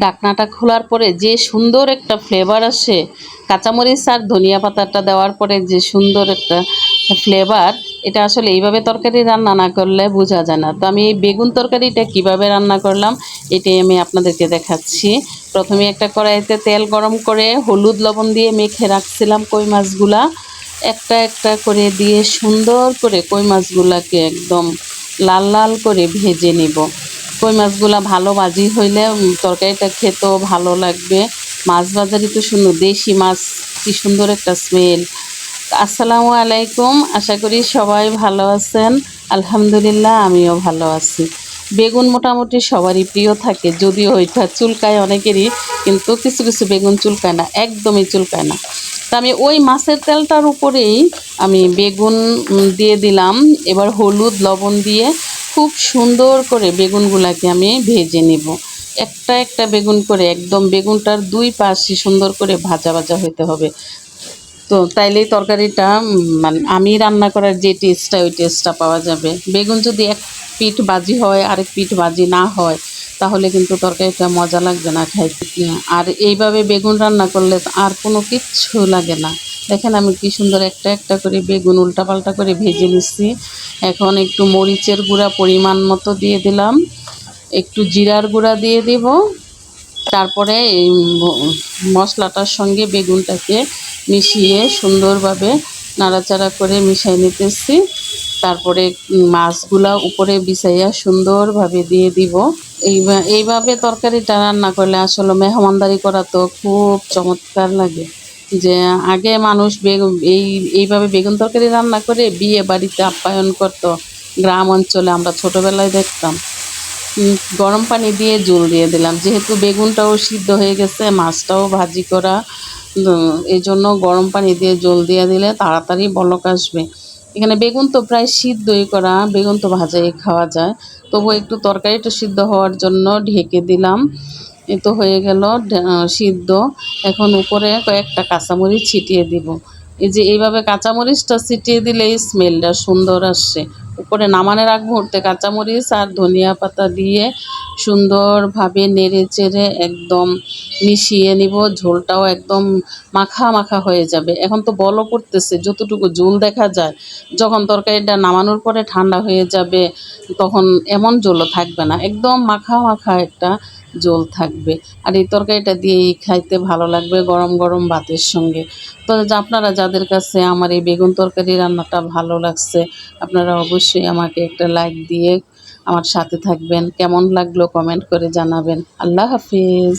ঢাকনাটা খোলার পরে যে সুন্দর একটা ফ্লেভার আসে, কাঁচামরিচ আর ধনিয়া পাতাটা দেওয়ার পরে যে সুন্দর একটা ফ্লেভার, এটা আসলে এইভাবে তরকারি রান্না না করলে বোঝা যায় না। তো আমি এই বেগুন তরকারিটা কিভাবে রান্না করলাম এটাই আমি আপনাদেরকে দেখাচ্ছি। প্রথমে একটা কড়াইতে তেল গরম করে হলুদ লবণ দিয়ে মেখে রাখছিলাম কই মাছগুলা, একটা একটা করে দিয়ে সুন্দর করে কই মাছগুলাকে একদম লাল লাল করে ভেজে নিব। কই মাছগুলা ভালো ভাজি হইলে তরকারিটা খেতেও ভালো লাগবে। মাছ বাজারই তো সুন্দর, দেশি মাছ, কি সুন্দর একটা স্মেল। আসসালামু আলাইকুম, আশা করি সবাই ভালো আছেন। আলহামদুলিল্লাহ আমিও ভালো আছি। বেগুন মোটামুটি সবারই প্রিয় থাকে, যদিও ওইটা চুলকায় অনেকেরই, কিন্তু কিছু কিছু বেগুন চুলকায় না, একদমই চুলকায় না। তা আমি ওই মাছের তেলটার উপরেই আমি বেগুন দিয়ে দিলাম। এবার হলুদ লবণ দিয়ে খুব সুন্দর করে বেগুনগুলাকে আমি ভেজে নেব। একটা একটা বেগুন করে একদম বেগুনটার দুই পাশই সুন্দর করে ভাজা ভাজা হতে হবে। তো তাইলেই তরকারিটা মানে আমি রান্না করার যে টেস্টটা, ওই টেস্টটা পাওয়া যাবে। বেগুন যদি এক পিঠ ভাজি হয় আরেক পিঠ ভাজি না হয়, তাহলে কিন্তু তরকারিটা মজা লাগবে না খাইতে। আর এইভাবে বেগুন রান্না করলে আর কোনো কিচ্ছু লাগে না। দেখেন আমি কি সুন্দর একটা একটা করে বেগুন উল্টাপাল্টা করে ভেজে নিচ্ছি। এখন একটু মরিচের গুঁড়া পরিমাণ মতো দিয়ে দিলাম, একটু জিরার গুঁড়া দিয়ে দিব। তারপরে এই মশলাটার সঙ্গে বেগুনটাকে মিশিয়ে সুন্দরভাবে নাড়াচাড়া করে মিশিয়ে নিতেছি। তারপরে মাছগুলা উপরে বিছাইয়া সুন্দরভাবে দিয়ে দিব। এইভাবে তরকারিটা রান্না করলে আসলে মেহমানদারি করা তো খুব চমৎকার লাগে। যে আগে মানুষ এইভাবে বেগুন তরকারি রান্না করে বিয়ে বাড়িতে আপ্যায়ন করতো, গ্রাম অঞ্চলে আমরা ছোটোবেলায় দেখতাম। গরম পানি দিয়ে ঝোল দিয়ে দিলাম, যেহেতু বেগুনটাও সিদ্ধ হয়ে গেছে, মাছটাও ভাজি করা, এই জন্য গরম পানি দিয়ে ঝোল দিয়ে দিলে তাড়াতাড়ি বলক আসবে। এখানে বেগুন তো প্রায় সিদ্ধই করা, বেগুন তো ভাজাই খাওয়া যায়, তবু একটু তরকারিটা সিদ্ধ হওয়ার জন্য ঢেকে দিলাম। এ তো হয়ে গেল সিদ্ধ। এখন উপরে কয়েকটা কাঁচামরিচ ছিটিয়ে দিব। এই যে এইভাবে কাঁচামরিচটা ছিটিয়ে দিলে এই স্মেলটা সুন্দর আসছে। উপরে নামানোর আগ মুহূর্তে কাঁচামরিচ আর ধনিয়া পাতা দিয়ে সুন্দরভাবে নেড়ে চেড়ে একদম মিশিয়ে নিব। ঝোলটাও একদম মাখা মাখা হয়ে যাবে। এখন তো বলও পড়তেছে, যতটুকু ঝোল দেখা যায়। যখন তরকারিটা নামানোর পরে ঠান্ডা হয়ে যাবে, তখন এমন ঝোলও থাকবে না, একদম মাখা মাখা একটা ঝোল থাকবে। আর এই তরকারিটা দিয়েই খাইতে ভালো লাগবে গরম গরম ভাতের সঙ্গে। তো আপনারা যাদের কাছে আমার এই বেগুন তরকারি রান্নাটা ভালো লাগছে, আপনারা অবশ্যই আমাকে একটা লাইক দিয়ে আমার সাথে থাকবেন। কেমন লাগলো কমেন্ট করে জানাবেন। আল্লাহ হাফিজ।